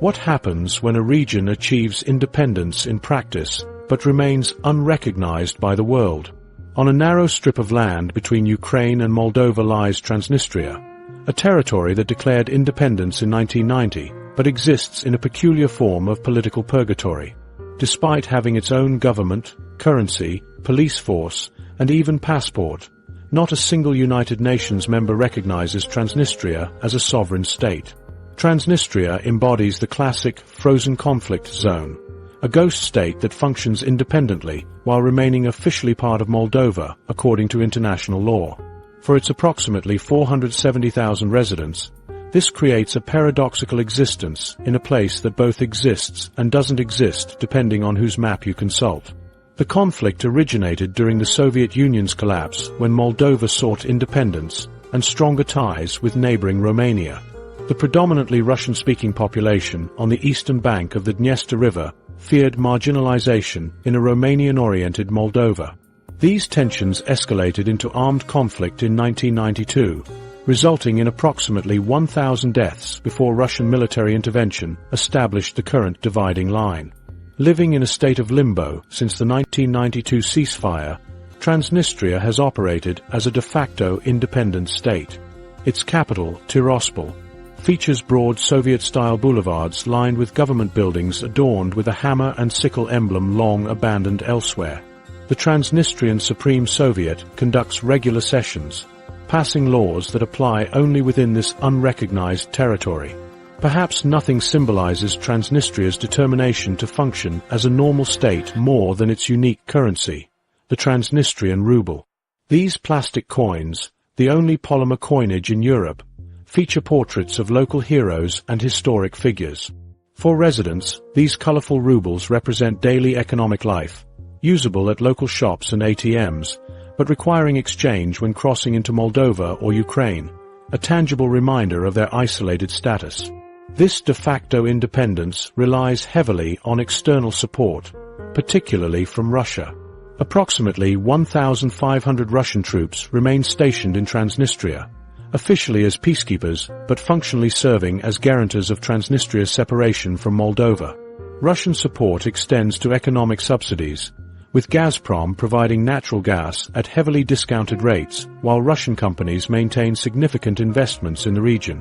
What happens when a region achieves independence in practice, but remains unrecognized by the world? On a narrow strip of land between Ukraine and Moldova lies Transnistria, a territory that declared independence in 1990, but exists in a peculiar form of political purgatory. Despite having its own government, currency, police force, and even passport, not a single United Nations member recognizes Transnistria as a sovereign state. Transnistria embodies the classic frozen conflict zone, a ghost state that functions independently while remaining officially part of Moldova according to international law. For its approximately 470,000 residents, this creates a paradoxical existence in a place that both exists and doesn't exist depending on whose map you consult. The conflict originated during the Soviet Union's collapse when Moldova sought independence and stronger ties with neighboring Romania. The predominantly Russian-speaking population on the eastern bank of the Dniester River feared marginalization in a Romanian-oriented Moldova. These tensions escalated into armed conflict in 1992, resulting in approximately 1,000 deaths before Russian military intervention established the current dividing line. Living in a state of limbo since the 1992 ceasefire, Transnistria has operated as a de facto independent state. Its capital, Tiraspol, features broad Soviet-style boulevards lined with government buildings adorned with a hammer and sickle emblem long abandoned elsewhere. The Transnistrian Supreme Soviet conducts regular sessions, passing laws that apply only within this unrecognized territory. Perhaps nothing symbolizes Transnistria's determination to function as a normal state more than its unique currency, the Transnistrian ruble. These plastic coins, the only polymer coinage in Europe, feature portraits of local heroes and historic figures. For residents, these colorful rubles represent daily economic life, usable at local shops and ATMs, but requiring exchange when crossing into Moldova or Ukraine, a tangible reminder of their isolated status. This de facto independence relies heavily on external support, particularly from Russia. Approximately 1,500 Russian troops remain stationed in Transnistria, officially as peacekeepers, but functionally serving as guarantors of Transnistria's separation from Moldova. Russian support extends to economic subsidies, with Gazprom providing natural gas at heavily discounted rates, while Russian companies maintain significant investments in the region.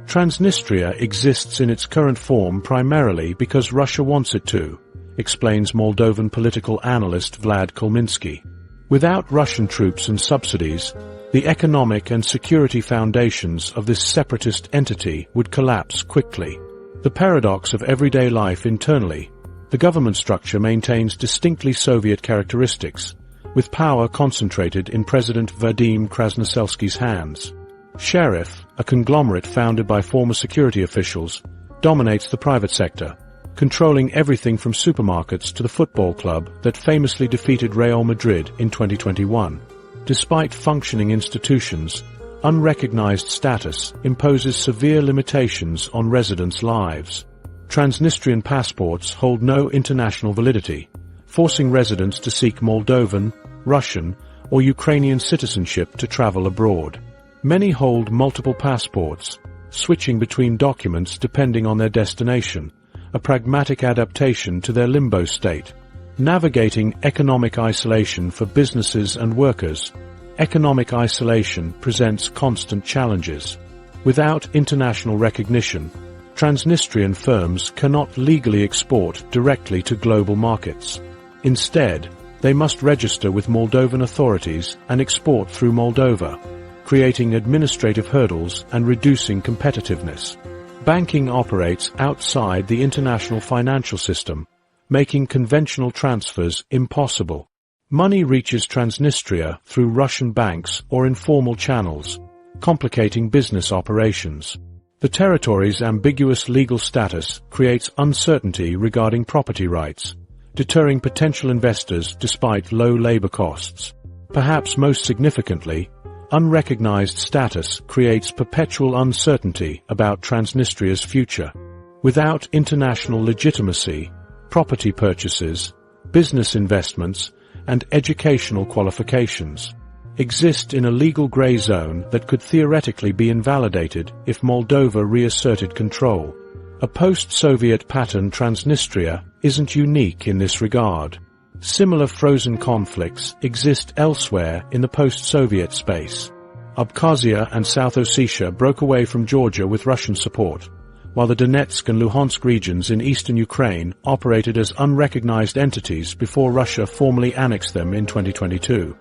Transnistria exists in its current form primarily because Russia wants it to, explains Moldovan political analyst Vlad Kolminsky. Without Russian troops and subsidies, the economic and security foundations of this separatist entity would collapse quickly. The paradox of everyday life internally, the government structure maintains distinctly Soviet characteristics, with power concentrated in President Vadim Krasnoselsky's hands. Sheriff, a conglomerate founded by former security officials, dominates the private sector, controlling everything from supermarkets to the football club that famously defeated Real Madrid in 2021. Despite functioning institutions, unrecognized status imposes severe limitations on residents' lives. Transnistrian passports hold no international validity, forcing residents to seek Moldovan, Russian, or Ukrainian citizenship to travel abroad. Many hold multiple passports, switching between documents depending on their destination, a pragmatic adaptation to their limbo state. Navigating economic isolation for businesses and workers. Economic isolation presents constant challenges. Without international recognition, Transnistrian firms cannot legally export directly to global markets. Instead, they must register with Moldovan authorities and export through Moldova, creating administrative hurdles and reducing competitiveness. Banking operates outside the international financial system, making conventional transfers impossible. Money reaches Transnistria through Russian banks or informal channels, complicating business operations. The territory's ambiguous legal status creates uncertainty regarding property rights, deterring potential investors despite low labor costs. Perhaps most significantly, unrecognized status creates perpetual uncertainty about Transnistria's future. Without international legitimacy, property purchases, business investments, and educational qualifications exist in a legal gray zone that could theoretically be invalidated if Moldova reasserted control. A post-Soviet pattern, Transnistria isn't unique in this regard. Similar frozen conflicts exist elsewhere in the post-Soviet space. Abkhazia and South Ossetia broke away from Georgia with Russian support, while the Donetsk and Luhansk regions in eastern Ukraine operated as unrecognized entities before Russia formally annexed them in 2022.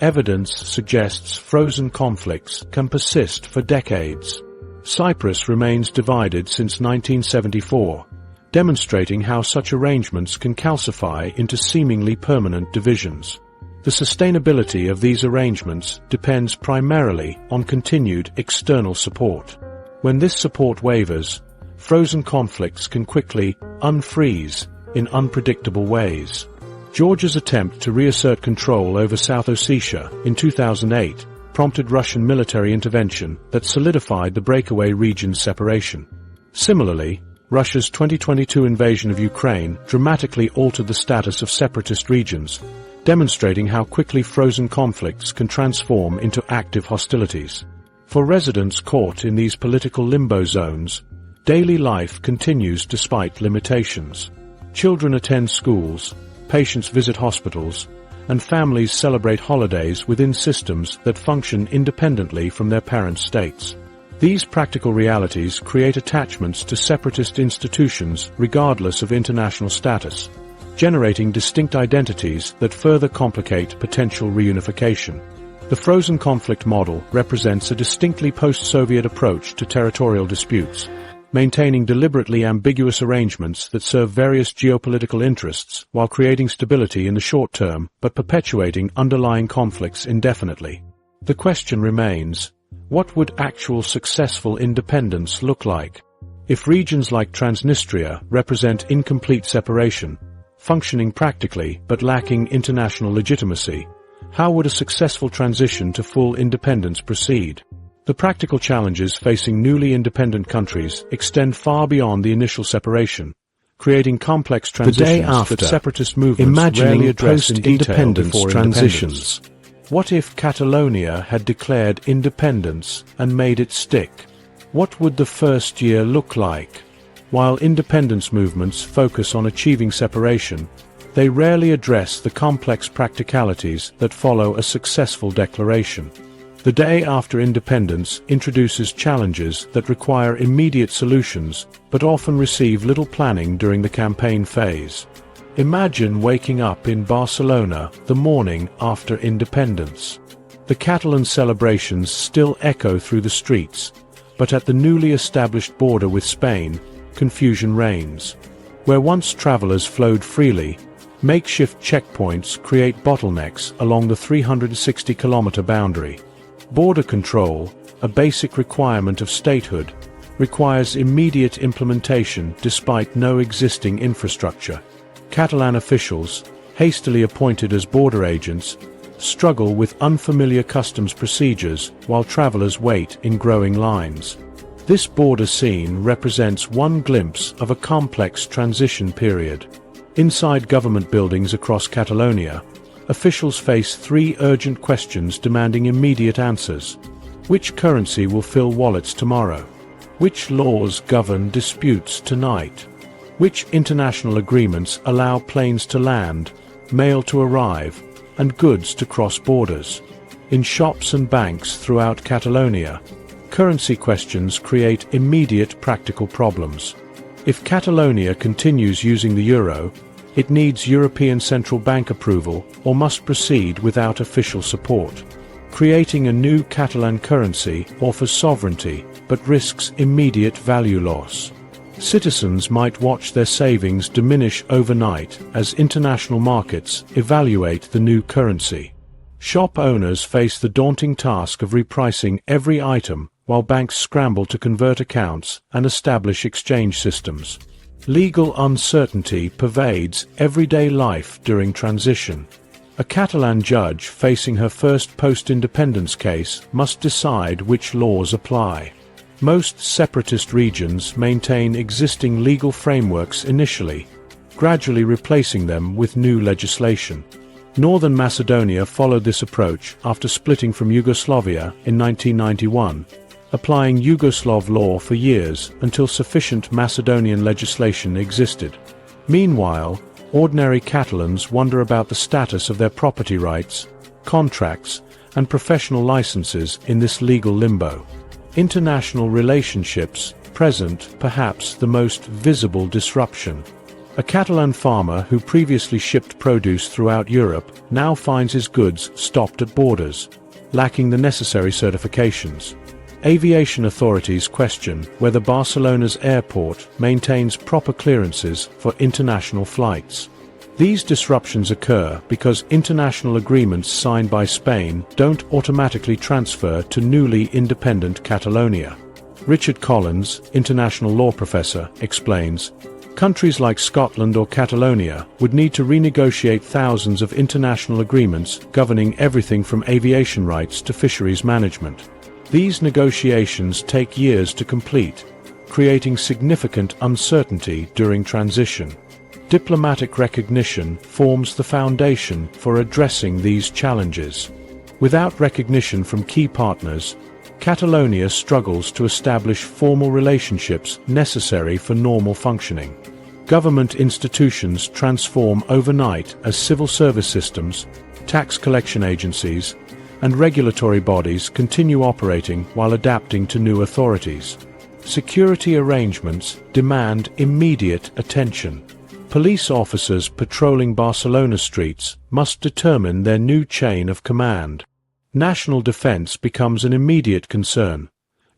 Evidence suggests frozen conflicts can persist for decades. Cyprus remains divided since 1974, demonstrating how such arrangements can calcify into seemingly permanent divisions. The sustainability of these arrangements depends primarily on continued external support. When this support wavers, frozen conflicts can quickly unfreeze in unpredictable ways. Georgia's attempt to reassert control over South Ossetia in 2008 prompted Russian military intervention that solidified the breakaway region's separation. Similarly, Russia's 2022 invasion of Ukraine dramatically altered the status of separatist regions, demonstrating how quickly frozen conflicts can transform into active hostilities. For residents caught in these political limbo zones, daily life continues despite limitations. Children attend schools, patients visit hospitals, and families celebrate holidays within systems that function independently from their parent states. These practical realities create attachments to separatist institutions regardless of international status, generating distinct identities that further complicate potential reunification. The frozen conflict model represents a distinctly post-Soviet approach to territorial disputes, maintaining deliberately ambiguous arrangements that serve various geopolitical interests while creating stability in the short term but perpetuating underlying conflicts indefinitely. The question remains, what would actual successful independence look like? If regions like Transnistria represent incomplete separation, functioning practically but lacking international legitimacy, how would a successful transition to full independence proceed? The practical challenges facing newly independent countries extend far beyond the initial separation, creating complex transitions that separatist movements rarely address in detail before transitions. What if Catalonia had declared independence and made it stick? What would the first year look like? While independence movements focus on achieving separation, they rarely address the complex practicalities that follow a successful declaration. The day after independence introduces challenges that require immediate solutions but often receive little planning during the campaign phase. Imagine waking up in Barcelona the morning after independence. The Catalan celebrations still echo through the streets, but at the newly established border with Spain, confusion reigns. Where once travelers flowed freely, makeshift checkpoints create bottlenecks along the 360-kilometer boundary. Border control, a basic requirement of statehood, requires immediate implementation despite no existing infrastructure. Catalan officials, hastily appointed as border agents, struggle with unfamiliar customs procedures while travelers wait in growing lines. This border scene represents one glimpse of a complex transition period. Inside government buildings across Catalonia, officials face three urgent questions demanding immediate answers. Which currency will fill wallets tomorrow? Which laws govern disputes tonight? Which international agreements allow planes to land, mail to arrive, and goods to cross borders? In shops and banks throughout Catalonia, currency questions create immediate practical problems. If Catalonia continues using the euro, it needs European Central Bank approval or must proceed without official support. Creating a new Catalan currency offers sovereignty but risks immediate value loss. Citizens might watch their savings diminish overnight as international markets evaluate the new currency. Shop owners face the daunting task of repricing every item while banks scramble to convert accounts and establish exchange systems. Legal uncertainty pervades everyday life during transition. A Catalan judge facing her first post-independence case must decide which laws apply. Most separatist regions maintain existing legal frameworks initially, gradually replacing them with new legislation. Northern Macedonia followed this approach after splitting from Yugoslavia in 1991, applying Yugoslav law for years until sufficient Macedonian legislation existed. Meanwhile, ordinary Catalans wonder about the status of their property rights, contracts, and professional licenses in this legal limbo. International relationships present perhaps the most visible disruption. A Catalan farmer who previously shipped produce throughout Europe now finds his goods stopped at borders, lacking the necessary certifications. Aviation authorities question whether Barcelona's airport maintains proper clearances for international flights. These disruptions occur because international agreements signed by Spain don't automatically transfer to newly independent Catalonia. Richard Collins, international law professor, explains, countries like Scotland or Catalonia would need to renegotiate thousands of international agreements governing everything from aviation rights to fisheries management. These negotiations take years to complete, creating significant uncertainty during transition. Diplomatic recognition forms the foundation for addressing these challenges. Without recognition from key partners, Catalonia struggles to establish formal relationships necessary for normal functioning. Government institutions transform overnight as civil service systems, tax collection agencies, and regulatory bodies continue operating while adapting to new authorities. Security arrangements demand immediate attention. Police officers patrolling Barcelona streets must determine their new chain of command. National defense becomes an immediate concern.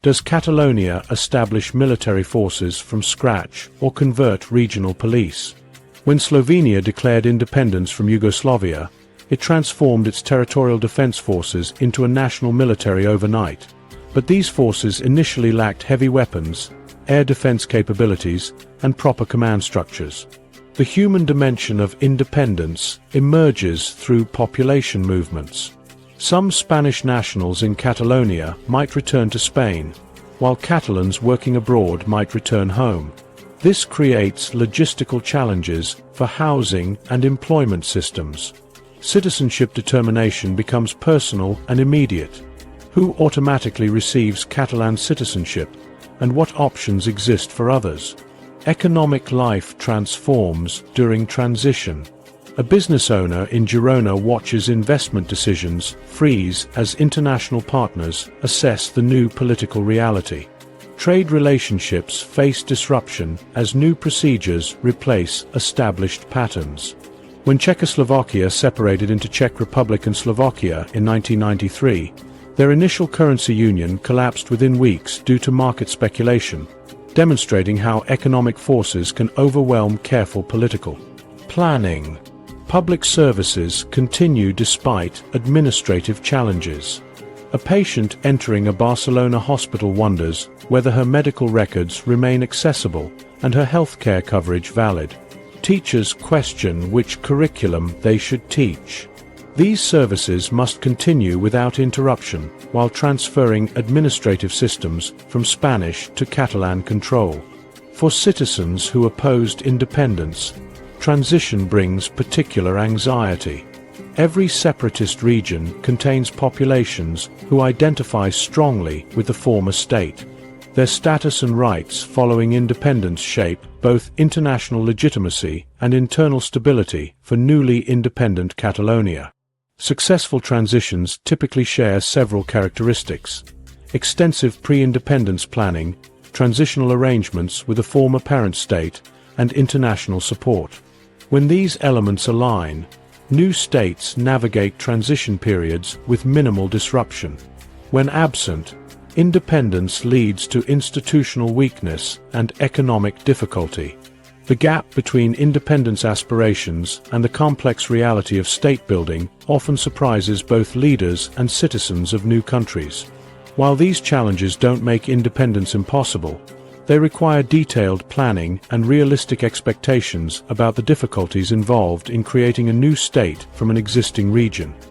Does Catalonia establish military forces from scratch or convert regional police? When Slovenia declared independence from Yugoslavia, it transformed its territorial defense forces into a national military overnight. But these forces initially lacked heavy weapons, air defense capabilities, and proper command structures. The human dimension of independence emerges through population movements. Some Spanish nationals in Catalonia might return to Spain, while Catalans working abroad might return home. This creates logistical challenges for housing and employment systems. Citizenship determination becomes personal and immediate. Who automatically receives Catalan citizenship, and what options exist for others? Economic life transforms during transition. A business owner in Girona watches investment decisions freeze as international partners assess the new political reality. Trade relationships face disruption as new procedures replace established patterns. When Czechoslovakia separated into Czech Republic and Slovakia in 1993, their initial currency union collapsed within weeks due to market speculation, demonstrating how economic forces can overwhelm careful political planning. Public services continue despite administrative challenges. A patient entering a Barcelona hospital wonders whether her medical records remain accessible and her healthcare coverage valid. Teachers question which curriculum they should teach. These services must continue without interruption while transferring administrative systems from Spanish to Catalan control. For citizens who opposed independence, transition brings particular anxiety. Every separatist region contains populations who identify strongly with the former state. Their status and rights following independence shape both international legitimacy and internal stability for newly independent Catalonia. Successful transitions typically share several characteristics: extensive pre-independence planning, transitional arrangements with a former parent state, and international support. When these elements align, new states navigate transition periods with minimal disruption. When absent, independence leads to institutional weakness and economic difficulty. The gap between independence aspirations and the complex reality of state building often surprises both leaders and citizens of new countries. While these challenges don't make independence impossible, they require detailed planning and realistic expectations about the difficulties involved in creating a new state from an existing region.